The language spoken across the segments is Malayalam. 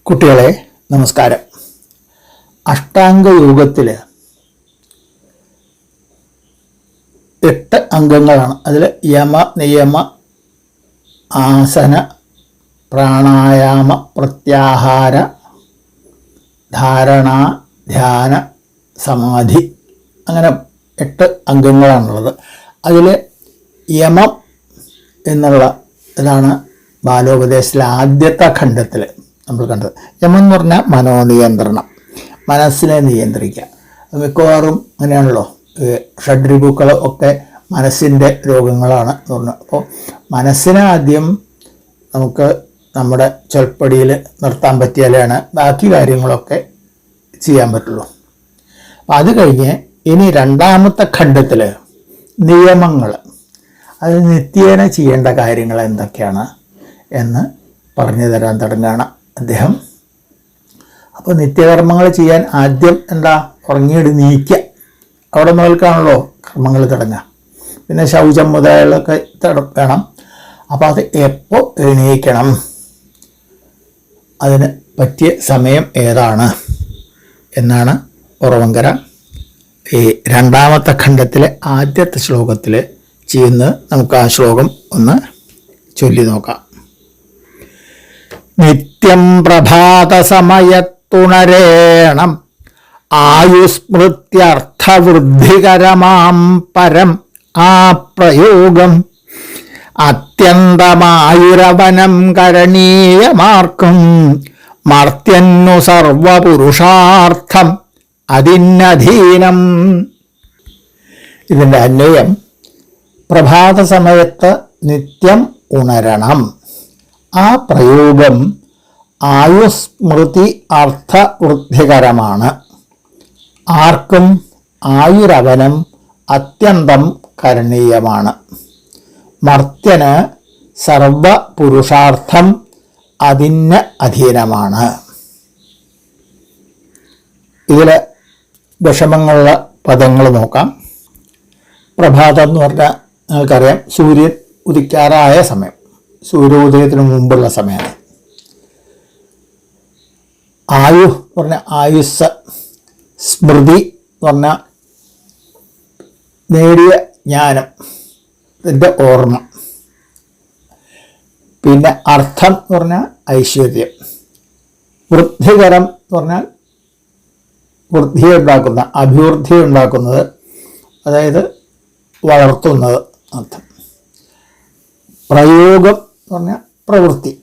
കുട്ടികളെ നമസ്കാരം. അഷ്ടാംഗ യോഗത്തിൽ 8 അംഗങ്ങളാണ്. അതിൽ യമ നിയമ ആസന പ്രാണായാമ പ്രത്യാഹാര ധാരണ ധ്യാന സമാധി അങ്ങനെ 8 അംഗങ്ങളാണുള്ളത്. അതിൽ യമം എന്നുള്ള ഇതാണ് ബാലോപദേശത്തിലെ ആദ്യത്തെ ഖണ്ഡത്തിൽ നമ്മൾ കണ്ടത്. യമം എന്ന് പറഞ്ഞാൽ മനോനിയന്ത്രണം, മനസ്സിനെ നിയന്ത്രിക്കുക. മിക്കവാറും അങ്ങനെയാണല്ലോ, ഷഡ്രിപുക്കൾ ഒക്കെ മനസ്സിൻ്റെ രോഗങ്ങളാണ് എന്ന് പറഞ്ഞു. അപ്പോൾ മനസ്സിനെ ആദ്യം നമുക്ക് നമ്മുടെ ചൊൽപ്പടിയിൽ നിർത്താൻ പറ്റിയാലാണ് ബാക്കി കാര്യങ്ങളൊക്കെ ചെയ്യാൻ പറ്റുള്ളൂ. അപ്പം അത് കഴിഞ്ഞ് ഇനി രണ്ടാമത്തെ ഖണ്ഡത്തിൽ നിയമങ്ങൾ, അത് നിത്യേന ചെയ്യേണ്ട കാര്യങ്ങൾ എന്തൊക്കെയാണ് എന്ന് പറഞ്ഞു തരാൻ തുടങ്ങുകയാണ് അദ്ദേഹം. അപ്പോൾ നിത്യകർമ്മങ്ങൾ ചെയ്യാൻ ആദ്യം എന്താ, ഉറങ്ങിയിട്ട് നീക്കുക. അവിടെ മുതൽക്കാണല്ലോ കർമ്മങ്ങൾ തുടങ്ങുക. പിന്നെ ശൗചം മുതലൊക്കെ വേണം. അപ്പോൾ അത് എപ്പോൾ എണീക്കണം, അതിന് പറ്റിയ സമയം ഏതാണ് എന്നാണ് ഉറവങ്കര ഈ രണ്ടാമത്തെ ഖണ്ഡത്തിലെ ആദ്യത്തെ ശ്ലോകത്തിൽ ചെയ്യുന്നത്. നമുക്ക് ആ ശ്ലോകം ഒന്ന് ചൊല്ലി നോക്കാം. നിത്യം പ്രഭാതസമയത്തുണരേണം ആയുസ്മൃത്യർത്ഥവൃദ്ധികരമാം പരം ആ പ്രയോഗം അത്യന്തമായുരവനം കരണീയമാർക്കും മർത്യന്നു സർവപുരുഷാർത്ഥം അതിനധീനം. ഇതിൻ്റെ അന്വയം, പ്രഭാത സമയത്ത് നിത്യം ഉണരണം. ആ പ്രയോഗം ആയുസ്മൃതി അർത്ഥവൃദ്ധികരമാണ്. ആർക്കും ആയുരവനം അത്യന്തം കരണീയമാണ്. മർത്യന് സർവപുരുഷാർത്ഥം അതിന് അധീനമാണ്. ഇതിൽ വിഷമങ്ങളുള്ള പദങ്ങൾ നോക്കാം. പ്രഭാതം എന്ന് പറഞ്ഞാൽ നിങ്ങൾക്കറിയാം, സൂര്യൻ ഉദിക്കാറായ സമയം, സൂര്യോദയത്തിന് മുമ്പുള്ള സമയമാണ്. ആയു എന്ന് പറഞ്ഞാൽ ആയുസ്, സ്മൃതി എന്ന് പറഞ്ഞാൽ നേടിയ ജ്ഞാനം, ഇതിൻ്റെ ഓർമ്മ. പിന്നെ അർത്ഥം എന്ന് പറഞ്ഞാൽ ഐശ്വര്യം. വൃദ്ധികരം എന്ന് പറഞ്ഞാൽ വൃദ്ധി ഉണ്ടാക്കുന്ന, അഭിവൃദ്ധി ഉണ്ടാക്കുന്നത്, അതായത് വളർത്തുന്നത് അർത്ഥം. പ്രയോഗം എന്ന് പറഞ്ഞാൽ പ്രവൃത്തി.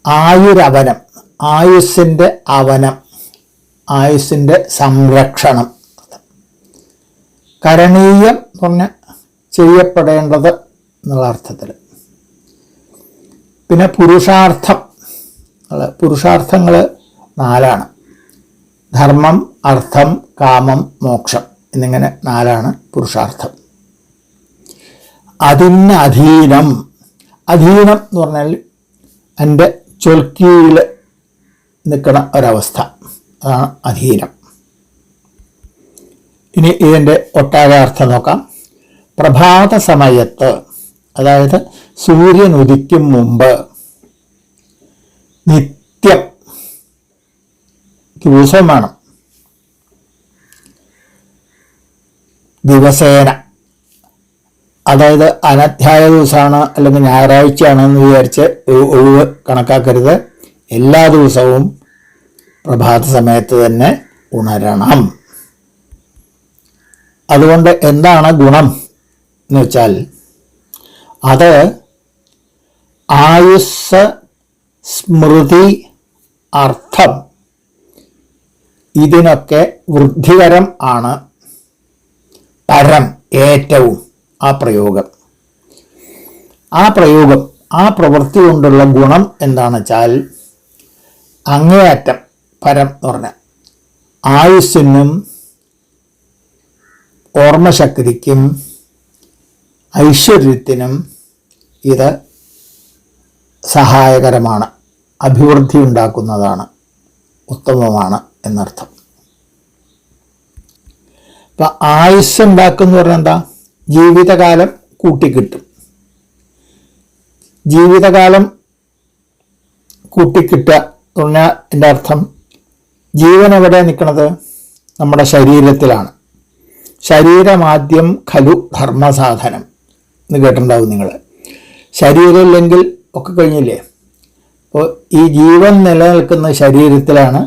ആയുരവനം, ആയുസ്സിൻ്റെ അവനം, ആയുസ്സിൻ്റെ സംരക്ഷണം. കരണീയം എന്ന് പറഞ്ഞാൽ ചെയ്യപ്പെടേണ്ടത് എന്നുള്ള അർത്ഥത്തിൽ. പിന്നെ പുരുഷാർത്ഥം, പുരുഷാർത്ഥങ്ങൾ 4ആണ്. ധർമ്മം, അർത്ഥം, കാമം, മോക്ഷം എന്നിങ്ങനെ 4ആണ് പുരുഷാർത്ഥം. അതിന് അധീനം, അധീനം എന്ന് പറഞ്ഞാൽ എൻ്റെ ചൊൽക്കീഴിൽ നിൽക്കുന്ന ഒരവസ്ഥ, അതാണ് അധീനം. ഇനി ഇതിൻ്റെ ഒട്ടാകെ അർത്ഥം നോക്കാം. പ്രഭാത സമയത്ത്, അതായത് സൂര്യൻ ഉദിക്കും മുമ്പ്, നിത്യം ദിവസം വേണം, ദിവസേന, അതായത് അനധ്യായ ദിവസമാണ് അല്ലെങ്കിൽ ഞായറാഴ്ചയാണെന്ന് വിചാരിച്ച് ഒഴിവ് കണക്കാക്കരുത്. എല്ലാ ദിവസവും പ്രഭാത സമയത്ത് തന്നെ ഉണരണം. അതുകൊണ്ട് എന്താണ് ഗുണം എന്ന് വെച്ചാൽ, അത് ആയുസ്, സ്മൃതി, അർത്ഥം ഇതിനൊക്കെ വൃദ്ധികരം ആണ്. പരം, ഏറ്റവും ആ പ്രയോഗം. ആ പ്രവൃത്തി കൊണ്ടുള്ള ഗുണം എന്താണെന്ന് വെച്ചാൽ, അങ്ങേയറ്റം പരം എന്ന് പറഞ്ഞാൽ ആയുസ്സിനും ഓർമ്മശക്തിക്കും ഐശ്വര്യത്തിനും ഇത് സഹായകരമാണ്, അഭിവൃദ്ധി ഉണ്ടാക്കുന്നതാണ്, ഉത്തമമാണ് എന്നർത്ഥം. അപ്പം ആയുസ് ഉണ്ടാക്കുന്ന പറഞ്ഞാൽ എന്താ, ജീവിതകാലം കൂട്ടിക്കിട്ടും. ജീവിതകാലം കൂട്ടിക്കിട്ടുക എന്ന് പറഞ്ഞാൽ എൻ്റെ അർത്ഥം ജീവൻ എവിടെ നിൽക്കുന്നത്? നമ്മുടെ ശരീരത്തിലാണ്. ശരീരമാദ്യം ഖലു ധർമ്മസാധനം എന്ന് കേട്ടിട്ടുണ്ടാവും നിങ്ങൾ. ശരീരമില്ലെങ്കിൽ ഒക്കെ കഴിഞ്ഞില്ലേ? അപ്പോൾ ഈ ജീവൻ നിലനിൽക്കുന്ന ശരീരത്തിലാണ്.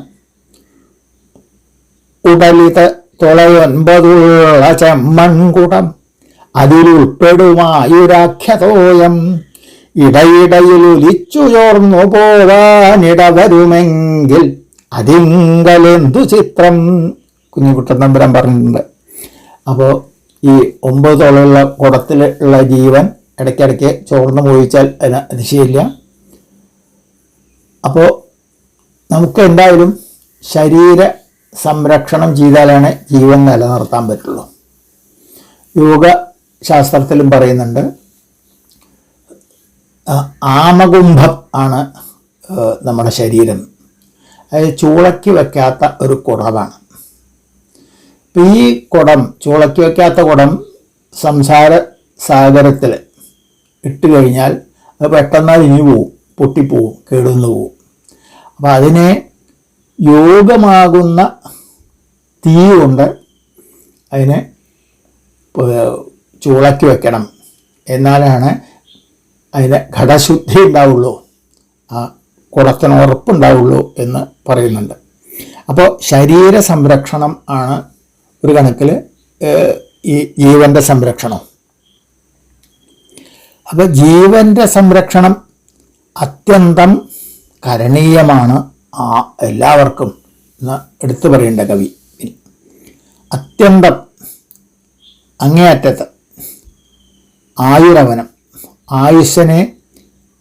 ഉടലിത തുളയൊൻപതുള്ള ചെമ്മൺകുടം അതിലുൾപ്പെടുമായുരാഖ്യതോയം ഇടയിടയിൽ ഒലിച്ചു ചോർന്നു പോവാനിടവരുമെങ്കിൽ അതിങ്കലെന്തു ചിത്രം കുഞ്ഞിക്കുട്ടൻ തമ്പുരാൻ പറഞ്ഞിട്ടുണ്ട്. അപ്പോൾ ഈ 9 തോളുള്ള കുടത്തിലുള്ള ജീവൻ ഇടയ്ക്കിടയ്ക്ക് ചോർന്നു പോയിച്ചാൽ അതിന് അതിശയില്ല. അപ്പോൾ നമുക്ക് എന്തായാലും ശരീര സംരക്ഷണം ചെയ്താലാണ് ജീവൻ നിലനിർത്താൻ പറ്റുള്ളൂ. യോഗശാസ്ത്രത്തിലും പറയുന്നുണ്ട്, ആമകുംഭം ആണ് നമ്മുടെ ശരീരം. അത് ചൂളയ്ക്ക് വയ്ക്കാത്ത ഒരു കുടമാണ്. ഇപ്പം ഈ കുടം, ചൂളയ്ക്ക് വയ്ക്കാത്ത കുടം സംസാര സാഗരത്തിൽ ഇട്ട് കഴിഞ്ഞാൽ അത് പെട്ടെന്ന് അരിഞ്ഞു പോവും, പൊട്ടിപ്പോവും, കേടുന്നു പോവും. അപ്പം അതിനെ യോഗമാകുന്ന തീ കൊണ്ട് അതിനെ ചൂളയ്ക്ക് വെക്കണം. എന്നാലാണ് അതിന് ഘടശുദ്ധി ഉണ്ടാവുള്ളൂ, ആ കുടത്തിന് ഉറപ്പുണ്ടാവുള്ളൂ എന്ന് പറയുന്നുണ്ട്. അപ്പോൾ ശരീര സംരക്ഷണം ആണ് ഒരു കണക്കിൽ ഈ ജീവൻ്റെ സംരക്ഷണം. അപ്പോൾ ജീവൻ്റെ സംരക്ഷണം അത്യന്തം കരണീയമാണ് എല്ലാവർക്കും എന്ന് എടുത്തു പറയേണ്ട കവി. അത്യന്തം അങ്ങേയറ്റത്ത് ആയുരവനം, ആയുസ്സിനെ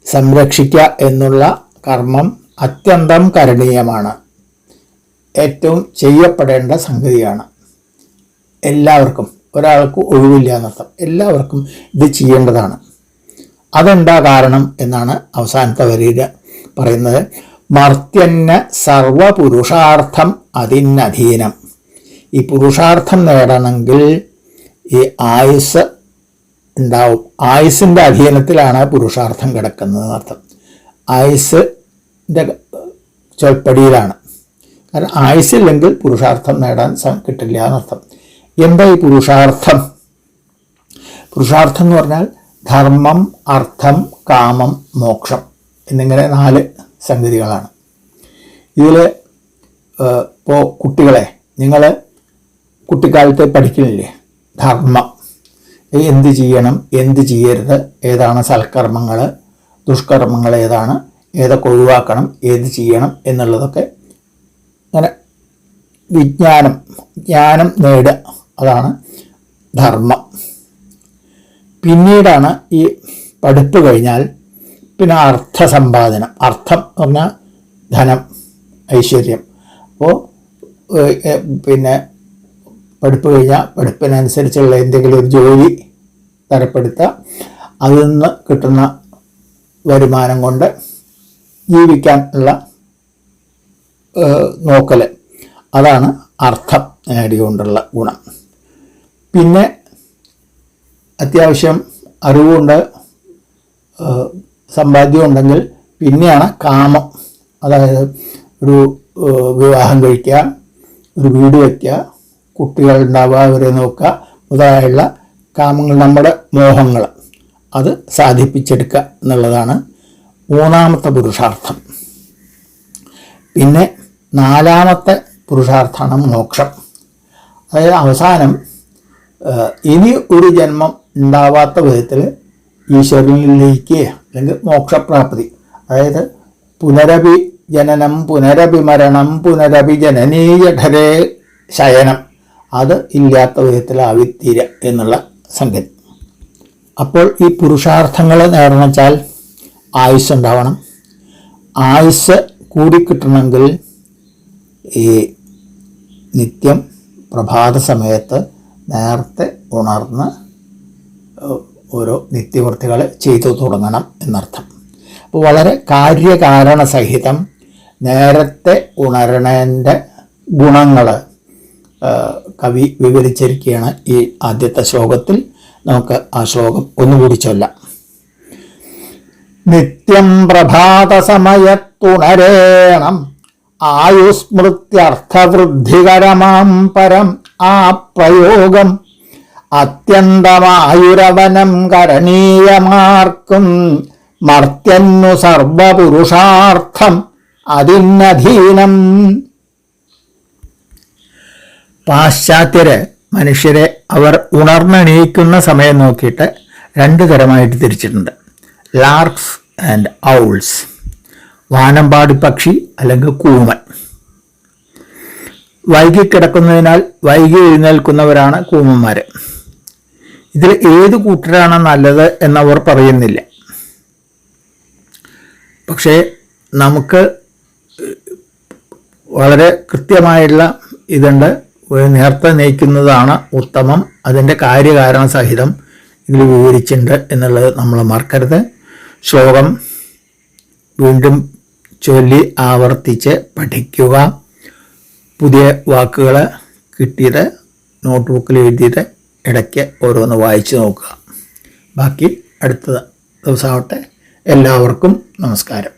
സംരക്ഷിക്കുക എന്നുള്ള കർമ്മം അത്യന്തം കരണീയമാണ്, ഏറ്റവും ചെയ്യപ്പെടേണ്ട സംഗതിയാണ്. എല്ലാവർക്കും, ഒരാൾക്ക് ഒഴിവില്ല എന്നർത്ഥം, എല്ലാവർക്കും ഇത് ചെയ്യേണ്ടതാണ്. അതെന്താ കാരണം എന്നാണ് അവസാനത്തെ വരിയിൽ പറയുന്നത്. മർത്യന്ന സർവപുരുഷാർത്ഥം അതിനധീനം. ഈ പുരുഷാർത്ഥം നേടണമെങ്കിൽ ഈ ആയുസ് ഉണ്ടാവും. ആയുസ്സിൻ്റെ അധീനത്തിലാണ് പുരുഷാർത്ഥം കിടക്കുന്നത് എന്നർത്ഥം. ആയുസ്സിൻ്റെ ചൊൽപ്പടിയിലാണ്. കാരണം ആയുസ്സില്ലെങ്കിൽ പുരുഷാർത്ഥം നേടാൻ കിട്ടില്ല എന്നർത്ഥം. എന്താ ഈ പുരുഷാർത്ഥം? പുരുഷാർത്ഥം എന്ന് പറഞ്ഞാൽ ധർമ്മം, അർത്ഥം, കാമം, മോക്ഷം എന്നിങ്ങനെ 4 സംഗതികളാണ്. ഇതിൽ ഇപ്പോൾ കുട്ടികളെ, നിങ്ങൾ കുട്ടിക്കാലത്ത് പഠിക്കുന്നില്ലേ ധർമ്മം, എന്ത് ചെയ്യണം, എന്ത് ചെയ്യരുത്, ഏതാണ് സൽക്കർമ്മങ്ങൾ, ദുഷ്കർമ്മങ്ങൾ ഏതാണ്, ഏതൊക്കെ ഒഴിവാക്കണം, ഏത് ചെയ്യണം എന്നുള്ളതൊക്കെ അങ്ങനെ ജ്ഞാനം നേടുക, അതാണ് ധർമ്മം. പിന്നീടാണ് ഈ പഠിപ്പ് കഴിഞ്ഞാൽ പിന്നെ അർത്ഥസമ്പാദനം. അർത്ഥം എന്ന് പറഞ്ഞാൽ ധനം, ഐശ്വര്യം. അപ്പോൾ പിന്നെ പഠിപ്പ് കഴിഞ്ഞാൽ പഠിപ്പിനനുസരിച്ചുള്ള എന്തെങ്കിലും ഒരു ജോലി തരപ്പെടുത്തുക, അതിൽ നിന്ന് കിട്ടുന്ന വരുമാനം കൊണ്ട് ജീവിക്കാനുള്ള നോക്കൽ, അതാണ് അർത്ഥം നേടിക്കൊണ്ടുള്ള ഗുണം. പിന്നെ അത്യാവശ്യം അറിവുണ്ട്, സമ്പാദ്യം ഉണ്ടെങ്കിൽ പിന്നെയാണ് കാമം. അതായത് ഒരു വിവാഹം കഴിക്കുക, ഒരു വീട് വയ്ക്കുക, കുട്ടികൾ ഉണ്ടാവുക, അവരെ നോക്കുക മുതലായുള്ള കാമങ്ങൾ, നമ്മുടെ മോഹങ്ങൾ, അത് സാധിപ്പിച്ചെടുക്കുക എന്നുള്ളതാണ് 3ാമത്തെ പുരുഷാർത്ഥം. പിന്നെ 4ാമത്തെ പുരുഷാർത്ഥമാണ് മോക്ഷം. അതായത് അവസാനം ഇനി ഒരു ജന്മം ഉണ്ടാവാത്ത വിധത്തിൽ ഈശ്വരനിലേക്ക് അല്ലെങ്കിൽ മോക്ഷപ്രാപ്തി, അതായത് പുനരഭി ജനനം, പുനരഭി മരണം, പുനരഭി ജനനീയഠരേ ശയനം, അത് ഇല്ലാത്ത വിധത്തിലാവിത്തീര എന്നുള്ള സംഗതി. അപ്പോൾ ഈ പുരുഷാർത്ഥങ്ങൾ നേടണം വെച്ചാൽ ആയുസ് ഉണ്ടാവണം. ആയുസ് കൂടിക്കിട്ടണമെങ്കിൽ ഈ നിത്യം പ്രഭാത സമയത്ത് നേരത്തെ ഉണർന്ന് ഓരോ നിത്യവൃത്തികൾ ചെയ്തു തുടങ്ങണം എന്നർത്ഥം. അപ്പോൾ വളരെ കാര്യകാരണ സഹിതം നേരത്തെ ഉണരണേൻ്റെ ഗുണങ്ങൾ കവി വിവരിച്ചിരിക്കുകയാണ് ഈ ആദ്യത്തെ ശ്ലോകത്തിൽ. നമുക്ക് ആ ശ്ലോകം ഒന്നുകൂടി ചൊല്ലാം. നിത്യം പ്രഭാത സമയത്തുണരേണം ആയുസ്മൃത്യർത്ഥവൃദ്ധികരമാം പരം ആ പ്രയോഗം അത്യന്തമായുരവനം കരണീയമാർക്കും മർത്യന്നു സർവപുരുഷാർത്ഥം അതിനധീനം. പാശ്ചാത്യര് മനുഷ്യരെ അവർ ഉണർന്നെണീക്കുന്ന സമയം നോക്കിയിട്ട് 2 തരമായിട്ട് തിരിച്ചിട്ടുണ്ട്. ലാർക്സ് ആൻഡ് ഔൾസ്, വാനമ്പാടി പക്ഷി അല്ലെങ്കിൽ കൂമൻ. വൈകി കിടക്കുന്നതിനാൽ വൈകി എഴുന്നേൽക്കുന്നവരാണ് കൂമന്മാർ. ഇതിൽ ഏത് കൂട്ടരാണ് നല്ലത് എന്നവർ പറയുന്നില്ല. പക്ഷേ നമുക്ക് വളരെ കൃത്യമായിട്ടുള്ള ഇതുണ്ട്. നേരത്തെ നയിക്കുന്നതാണ് ഉത്തമം. അതിൻ്റെ കാര്യകാരണ സഹിതം ഇതിൽ വിവരിച്ചിട്ടുണ്ട് എന്നുള്ളത് നമ്മൾ മറക്കരുത്. ശ്ലോകം വീണ്ടും ചൊല്ലി ആവർത്തിച്ച് പഠിക്കുക. പുതിയ വാക്കുകൾ കിട്ടിയത് നോട്ട് ബുക്കിൽ എഴുതിയിട്ട് ഇടയ്ക്ക് ഓരോന്ന് വായിച്ച് നോക്കുക. ബാക്കി അടുത്ത ദിവസമാവട്ടെ. എല്ലാവർക്കും നമസ്കാരം.